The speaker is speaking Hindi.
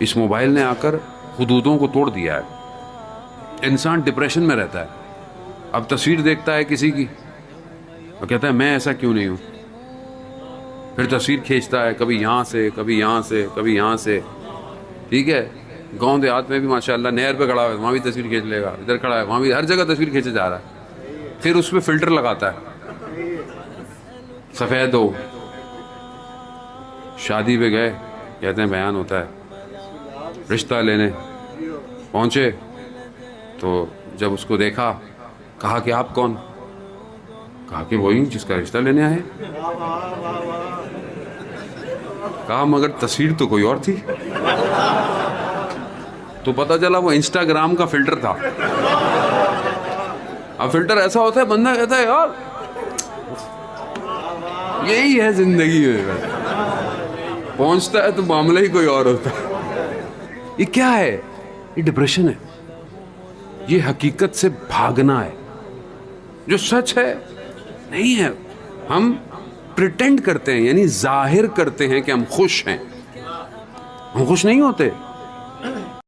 इस मोबाइल ने आकर हुदूदों को तोड़ दिया है। इंसान डिप्रेशन में रहता है। अब तस्वीर देखता है किसी की और कहता है मैं ऐसा क्यों नहीं हूं। फिर तस्वीर खींचता है, कभी यहाँ से, कभी यहाँ से, कभी यहाँ से। ठीक है, गांव देहात में भी माशाल्लाह नहर पे खड़ा है, वहां भी तस्वीर खींच लेगा, इधर खड़ा है वहां भी, हर जगह तस्वीर खींचे जा रहा है। फिर उसमें फिल्टर लगाता है, सफेद हो। शादी पे गए, कहते हैं बयान होता है, रिश्ता लेने पहुंचे तो जब उसको देखा, कहा कि आप कौन? कहा कि वही जिसका रिश्ता लेने आए। कहा मगर तस्वीर तो कोई और थी। तो पता चला वो इंस्टाग्राम का फिल्टर था। अब फिल्टर ऐसा होता है, बंदा कहता है यार यही है जिंदगी में। पहुंचता है तो मामला ही कोई और होता है। ये क्या है? ये डिप्रेशन है। ये हकीकत से भागना है। जो सच है नहीं है। हम प्रिटेंड करते हैं, यानी जाहिर करते हैं कि हम खुश हैं। हम खुश नहीं होते।